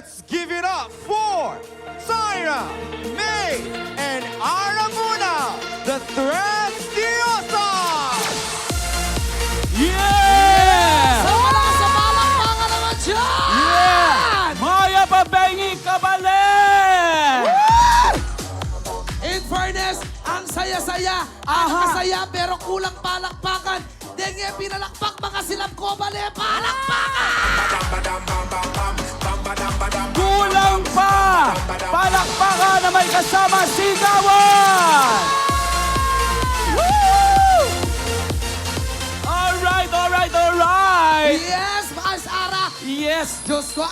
Let's give it up for Zaira, May, and Aramuna, the Threstiosas! Yeah! So wala sa palakpakan naman dyan! Yeah! Maya Pabengi Kabalen! In fairness, ang saya-saya, ang Aha. masaya pero kulang palakpakan. Denge, pinalakpak mga silab ko, bale, palakpakan! Kulang pa! Palakpakan na may kasama sigawan! Woo! Alright! Yes, Mars Ara! Yes! Diyos ko,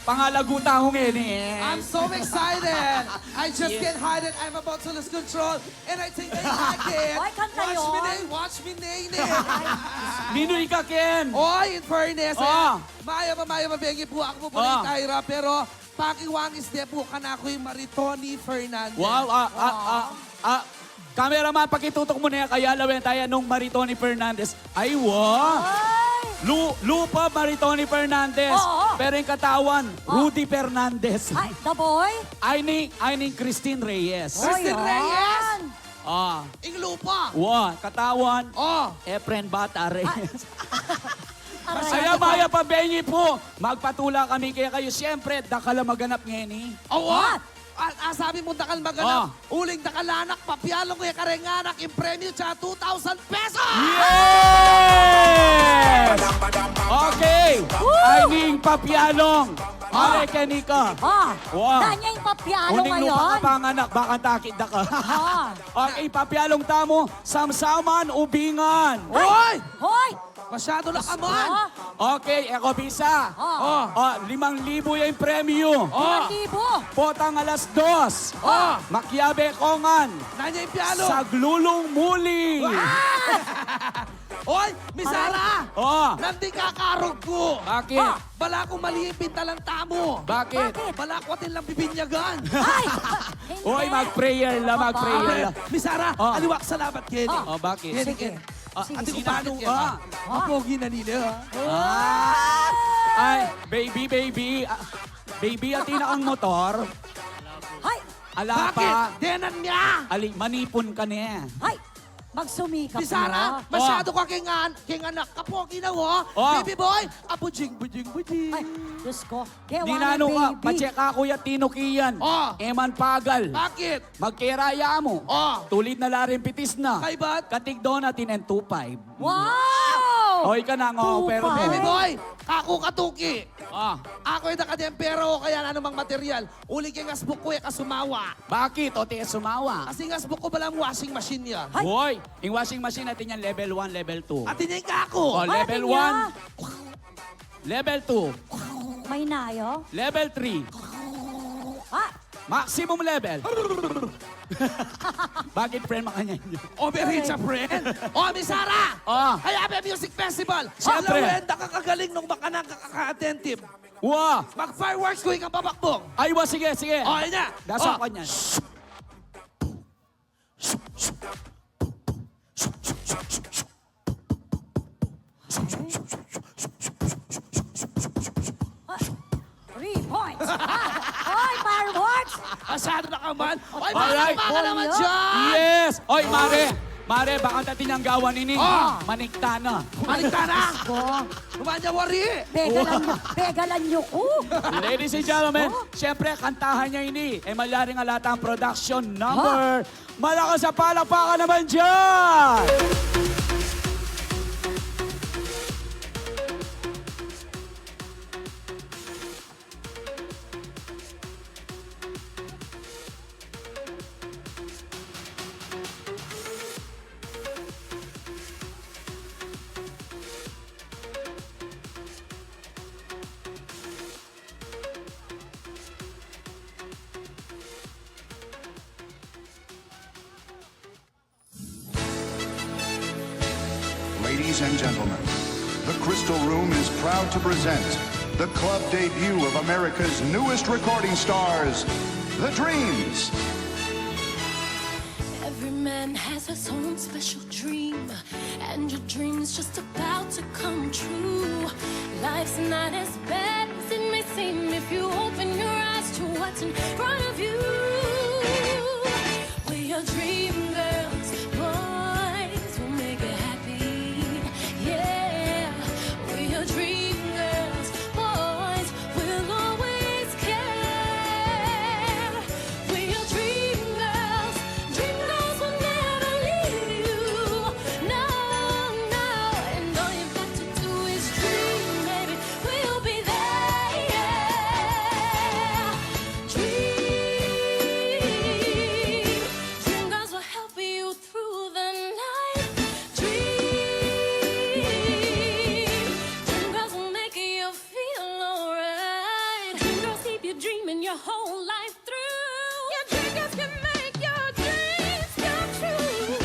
Pangalaguta akong ini. I'm so excited. I just can't hide it. I'm about to lose control. And I think I like it. Why kanta Watch me, Nene. Ninoy ka, Ken! Oy, in fairness, Oh. maya mabengi po ako po Oh. ni Tyra, pero pakiwangis de po ka na ako yung Maritoni Fernandez. Wow! Cameraman, pakitutok mo na yan kaya lawin tayo nung Maritoni Fernandez. Ay, wow! Lupa Maritoni Fernandez. Oo. Pero yung katawan, Rudy Fernandez. Ay, the boy? Ay ni Christine Reyes. Christine Oy, Reyes. yan. Ah, Ing lupa. wow, katawan, Oh. Efren Bata Reyes. Aray. Kaya Maya Pabengi po, magpatula kami kaya kayo. Siyempre, dakala maganap ngeni. Oh, what? Sabi mo dakal maganap, Oh. uling dakalanak, papyalong kuya karenganak, yung premyo siya 2,000 pesos! Yes! Okay! Ay ning papyalong. Mare Kenika. Wow. Tanya yung papiano Uning lupa ngayon. ka panganak, baka takit da ka. Okay, papyalong tamo, samsaman, ubingan. Hoy! Hoy! Masyado na kaman! Okay, eko bisa. Oh. 5,000 yung premyo. Oh. Libo. Potang alas 2. Oh. Makyabe kongan. Nandiyan yung piano! Saglulong muli. Hoy! Misara! Oh. Nandi kakarog ko! Bakit? Bala ko mali yung pintalang tamo! Bakit? Bala ko atin lang bibinyagan! Ay! Hoy, mag-prayer lang, mag-prayer lang. Misara, Oh. aliwak salamat, Kenny. Oh, bakit? Kenny, Sige. Kenny. Sige, Ate ko sige. bakit yan, ha? Mapogi na nila, ha? Ay, baby. Baby, atina ang motor. Ay! Ala Bakit? pa. Denan niya! Ali, manipon ka niya. Ay! Magsumikap Misara, na. masyado ka king anak. Kapogi na, ho? Oh. Baby boy, bujing. Ay, Diyos ko. Kaya Di wala, na ano ka, baby. patseka kuya Tinukian. Oh. Eman pagal. Bakit? Magkeraya mo. Oh. Tulid na larin pitis na. Kay ba't? Katig donatin and 2.5. Wow! Hoy ka na nga, pero mo. Baby boy, kaku katuki. Ah, Ako yung nakadempero, kaya anumang material. Uli kay ngasbuk ko, kasumawa. bakit? O tiya sumawa. Kasi ngasbuk ko balang washing machine yan. Ay. Hoy, yung washing machine natin yan level 1, level 2. At yun yung kako. Oh, Ay, level niya. 1, level 2, May nayo? level 3, Ah! maximum level. Bakit friend makanya yun? Overheat sa friend. O, Miss Sara! Ah. Hayabe Music Festival. Siyempre. Alawenda ka kagaling nung baka nang kakaka-attentive. Wow! Mag-fireworks ko ikang babakbong. Ay, sige. O, yun na. Dasa O, ka niyan. Three points! Hoy, fireworks! Masyado na ka man. Oy, Alright. baka naman Oh, dyan. Yes! Oy, Mare, baka natin ang gawan ini. Ah. Manikta na. Balik ka na. Ko, Kumanya wari. begalan nyo ko. Ladies and gentlemen, syempre, kantahan niya ini. Malyaring alata ang production number. Malakas sa palakpakan naman dyan! Ladies and gentlemen, the Crystal Room is proud to present the club debut of America's newest recording stars, The Dreams. Every man has his own special dream, and your dream's just about to come true. Life's not as bad as it may seem if you open your whole life through. Your dreams can make your dreams come true.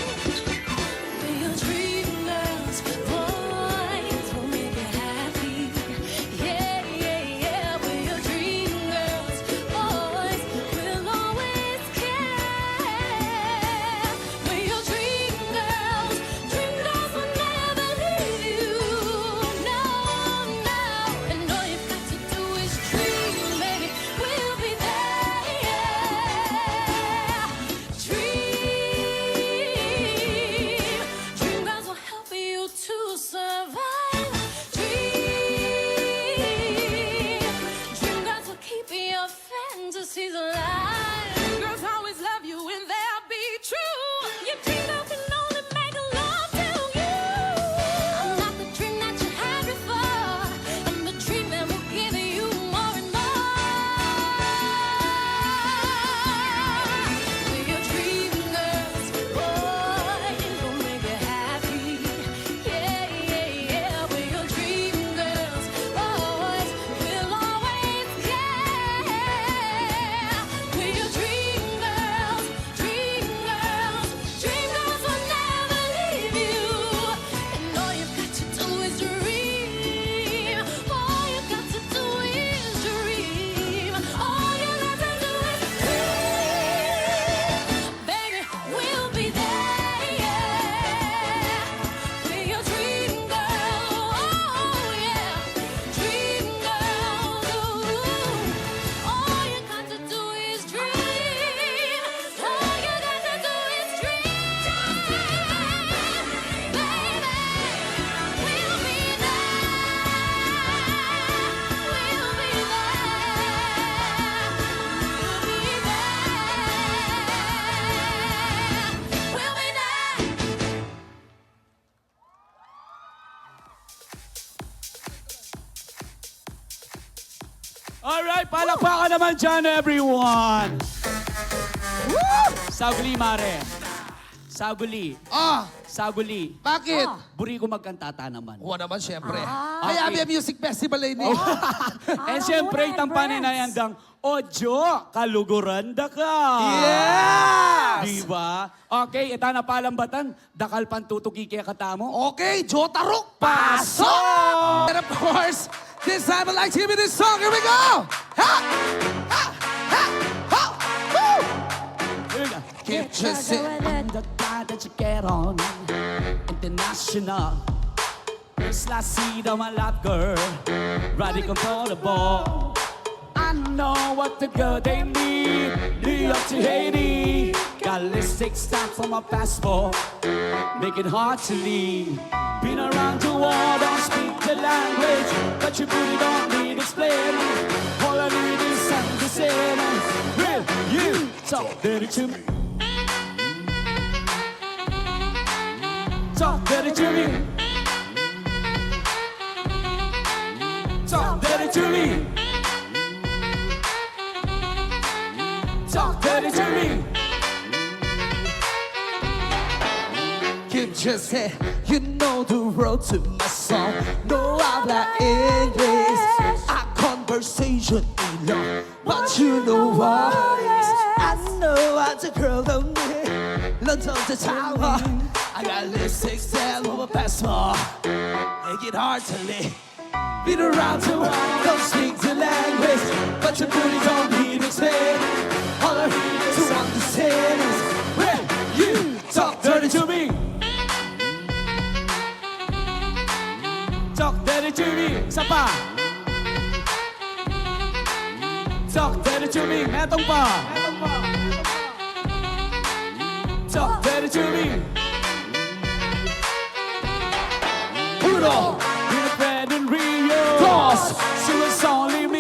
We're your dream girls, boys will make you happy. Yeah, yeah, yeah. We're your dream girls, boys will always care. We're your dream girls will never leave you. No, no. And all you've got to do is dream, baby. We'll be there. Dream. Dream girls will help you to survive. Dream. Dream girls will keep your fantasies alive. Girls always love you and they'll be true. Your dream girl can only make love to you. I'm not the dream that you had before. I'm the dream that will give you more and more. We're your dream girls, boys will make you happy. Yeah, yeah, yeah. We're your dream girls, boys will always care. We're your dream girls, dream girls. Dream girls will never leave you. And all you've got to do is dream. All you've got to do is dream. All you got to do is dream. Baby, we'll be there, yeah. We're your dream girl, oh yeah. Dream girl, ooh. All you got to do is dream. All you got to do is dream. Baby, we'll be there. We'll be there. We'll be there. Alright, palakpakan naman dyan, everyone! Saguli, Mare. Saguli. Ah, Saguli. bakit? Buri ko magkantata naman. Oo naman, syempre. Okay. Kaya may music festival eh. Eh, siyempre, muna, itang Empress. paninayandang, Ojo, kaluguranda ka. Yes! Diba? Okay, ita na palambatan, dakal pantutugi kaya katamo. Okay, Jotarok, pasok! And of course, this time I'd like to give you this song. Here we go! Ha! Ha! Ha! Ha! Woo! Here we go. Keep chasing. The guy that you get on, international. First I see the my love girl, radical portable. I know what the girl they need. New York to Haiti, got lipstick stamps on my passport, make it hard to leave. Been around the world, don't speak the language, but your booty don't need explaining. All I need is something to say. Will you talk dirty to me? Talk dirty to me. Talk dirty to me. Talk dirty to me. Kim just said, you know the road to my song. No habla English. Our conversation ain't long, but you know what? I know what a girl don't need. London to Taiwan. I got lipstick stamp on my passport. Make it hard to live. Been around the world, don't speak the language, but your booty don't need to explain. All I need to understand is when you talk dirty to me. Talk dirty to me. Isa pa. Talk dirty to me. Metong pa. Talk dirty to me. Uno, With a friend in Rio. dos, So it's only me.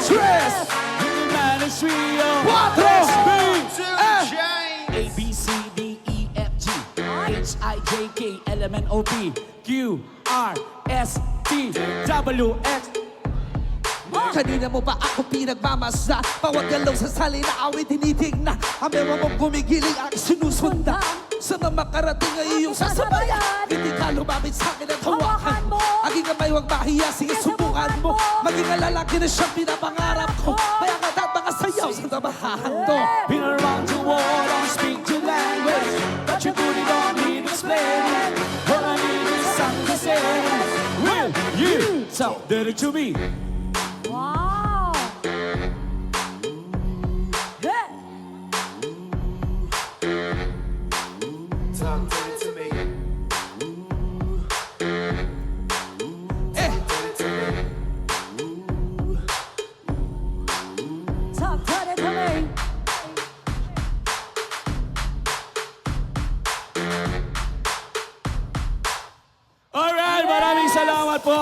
tres, With a man in Rio. cuatro, A, B, C, D, E, F, G, H, I, J, K, L, M, N, O, P, Q, R, S, T, W, X. Kanina mo ba ako pinagmamasa? Bawat galaw sa salina awit tinitignan. Ang mewa mong gumigiling ang sinusunda. Sa mga makarating ay iyong sasabayan. Hindi ka lumapit sa akin at hawakan mo. Aking kamay huwag mahiya, sige subukan mo. Maging ang lalaki na siyang pinapangarap ko. Kaya nga dapat mga sayo the bahando. Been around the world, don't speak the language, but you really don't need explaining. All I need is something to say. Will you? So, did it to me. Wow! Yeah. Talk to me. Alright, maraming salamat po.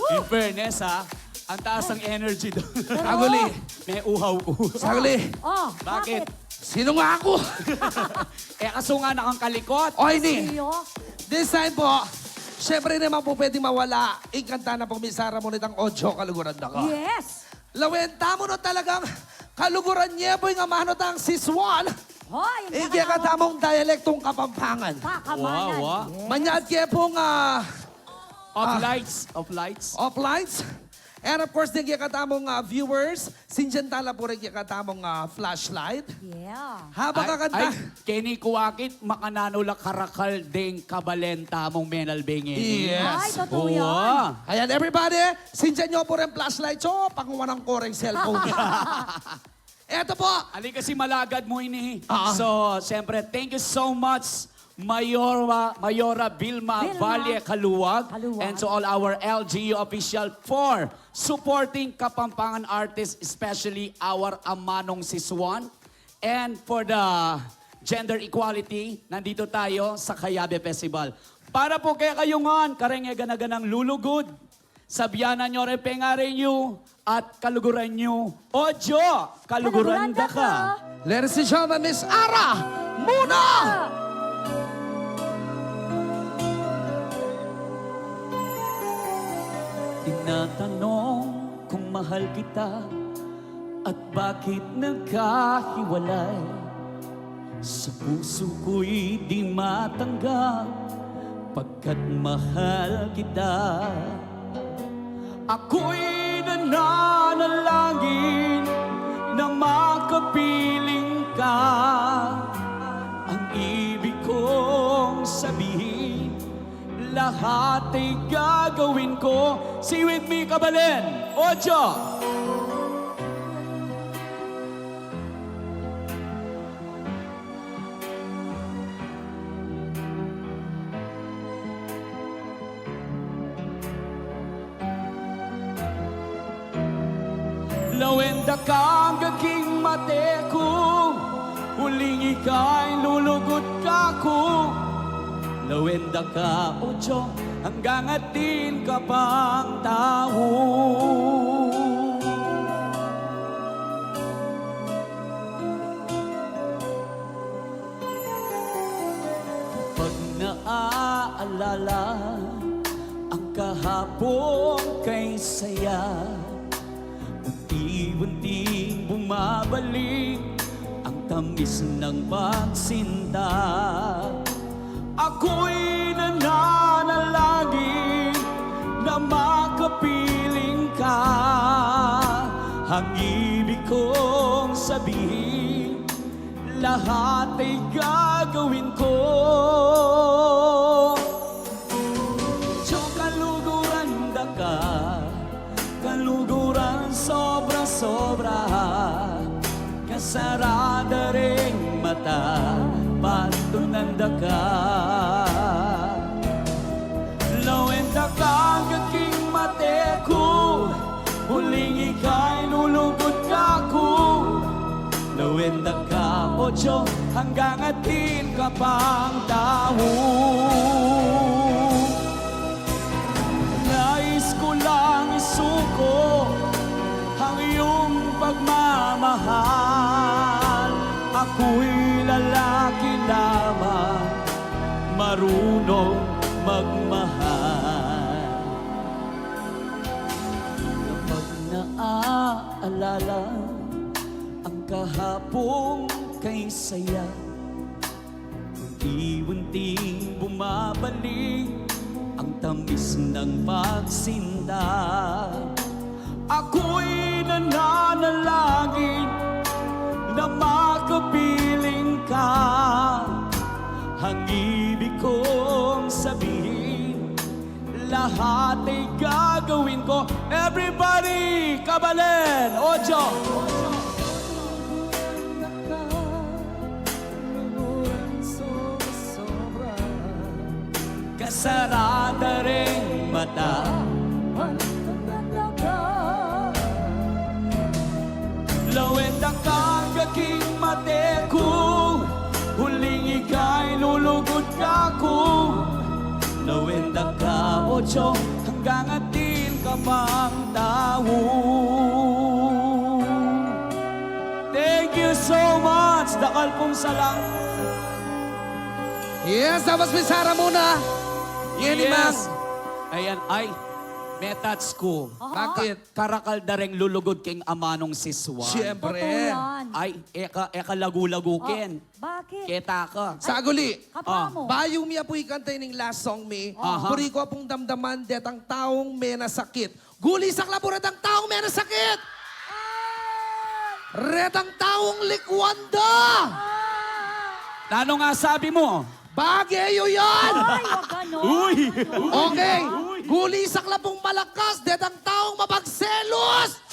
In fairness ha, ang taas ng energy doon. Saguli. May uhaw-uhaw. Saguli. Oh, Bakit? Sino nga ako? Eh kaso nga nakangkalikot. O hindi. Iyo. This time po, syempre naman po pwede mawala. Ikanta na po misara mo nitang Ojo kaluguran na ka. Yes. Lawenta mo na talagang kaluguran niya po yung amano tang siswan. Hoy, Hindi ka tamong dialektong Kapampangan. Kakamanan. Wow, wow. Yes. Manyad kaya pong Of lights. off lights. And of course, hindi ka tamong viewers. Sinjantala po rin ka tamong flashlight. Yeah. Habang kakanta. Kenny Kuwakit, makananula karakal ding kabalenta mong menal bengi. Ay, Yes. totoo yan. Ayan, everybody, sinjan nyo po rin flashlight. So, panguha ng koreng cellphone. Eto po. Ali kasi malagad mo ini. Ah. So, siyempre, thank you so much, Mayora Vilma Valle Kaluwag, Kaluwag. and to all our LGU official for supporting Kapampangan artists, especially our Amanong Siswan. And for the gender equality, nandito tayo sa Kayabe Festival. Para po kaya kayungan, karenge ganaganang lulugod, sabyanan nyo rin pengare nyo at kaluguran nyo. Ojo, kaluguran da ka. Ladies and gentlemen, Miss Ara Muna! Tinatanong kung mahal kita at bakit nagkahiwalay. Sa puso ko'y di matanggap pagkat mahal kita. Ako'y nananalangin na makapiling ka. Ang ibig kong sabihin, lahat ay gagawin ko. Sing with me, Kabalen! Ocho! Lawenda kang gaking mate ko, huling ika'y lulugot ka ko. Lawenda ka, Ocho, hanggang atin ka pang tao. Pag naaalala ang kahapon kay saya, unti-unting bumabalik ang tamis ng pagsinta. Ako'y nananalangin na makapiling ka. Ang ibig kong sabihin, lahat ay gagawin ko. So kaluguran da ka, kaluguran sobra-sobra, kasarada ring mata, patunanda ka. Lawenda ka gaking mate ko, huling ika'y lulugot ka ko. Lawenda ka, Ocho, hanggang atin ka pang tao. Nais ko lang isuko ang iyong pagmamahal. Ako'y lalaki lamang, marunong magmahal. Kapag naaalala ang kahapong kay saya, unti-unting bumabalik ang tamis ng pagsinta. Ako'y nananalangin na makapiling ka. Ang ibig kong sabihin, lahat ay gagawin ko. Everybody, Kabalen, Ojo. Kasarada ring mata. Lawit ang kagaking mate ko, huling ika'y lulugod ka ko. Lawit ang ka-ocho, hanggang atin ka pang tao. Thank you so much, Dakal pong salang. Yes, tapos may Sara muna. Yan ni Ma'am. Ayan, ay, may touch ko. Bakit? Karakal da rin lulugod king amanong siswa. Siyempre. Totoo yan. Ay, eka lagu-lagukin. Bakit? Kita ka. Saguli. Kapwa mo. Bayong mi apoy kantay ning last song mi. Puri ko apong damdaman det ang taong may nasakit. Guli sa klaburat ang taong may nasakit. Ret ang taong likwanda. Ano nga sabi mo? Bagay yan. Ay, wag ganon. Uy! Okay. Guli sa klabong malakas det ang taong mapagselos.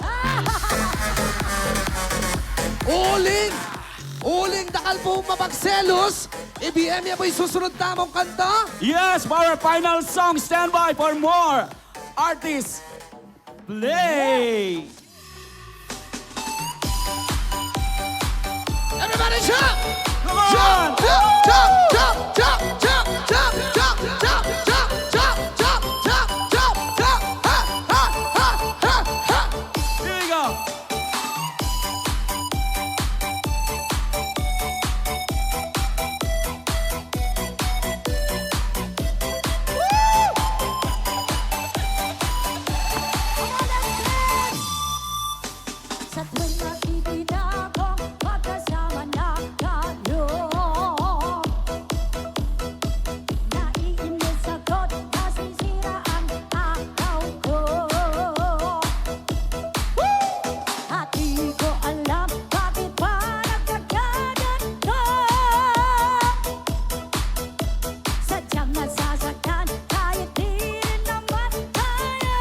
Uling! Uling dakal po mapagselos. IBM niya po'y susunod tamong kanta. Yes, for our final song, stand by for more artists. Play! Everybody jump! Come on! Jump! Jump! Jump! Jump! Jump! Jump! Jump! Jump! Jump! Jump! Jump! Jump! Jump! Jump! Jump! Ha! Ha! Ha! Ha! Ha! Here we go! Sa tuwing nakikita kong magkasama na kayo, naiinis ako't nasisira ang araw ko. At di ko alam bakit ba nagkakaganto. Sadyang nasasaktan kahit di rin naman kaya.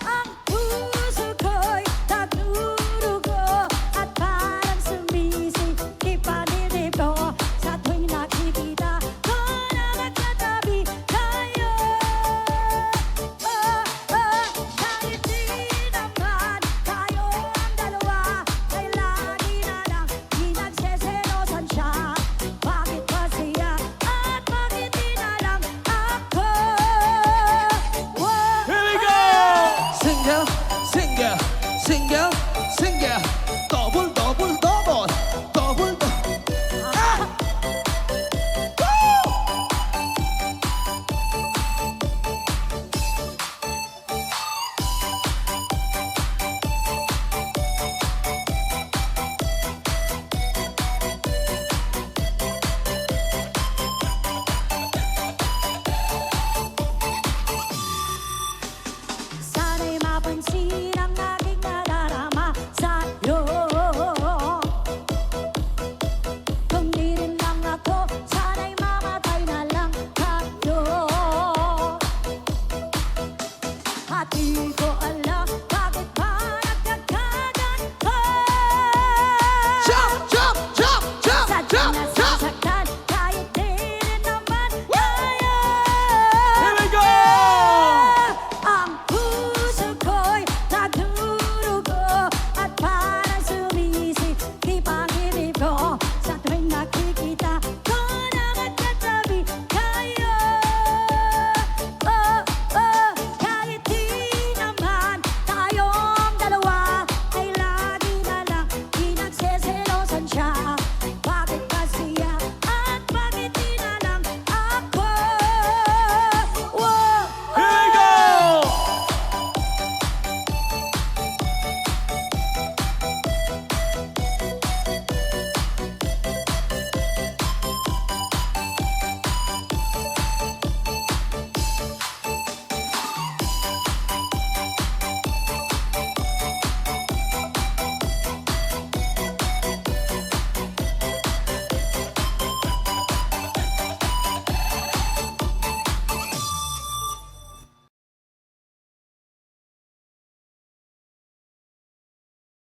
Ang puso ko'y nagdurugo at parang sumisiki paniniplo sa tuwing nakikita ko na magkatabi kayo. Kahit di naman tayo ang dalawa, ay lagi na lang pinagseselosan siya. Bakit ba siya at bakit di na lang ako? Here we go! Single, single, single, single.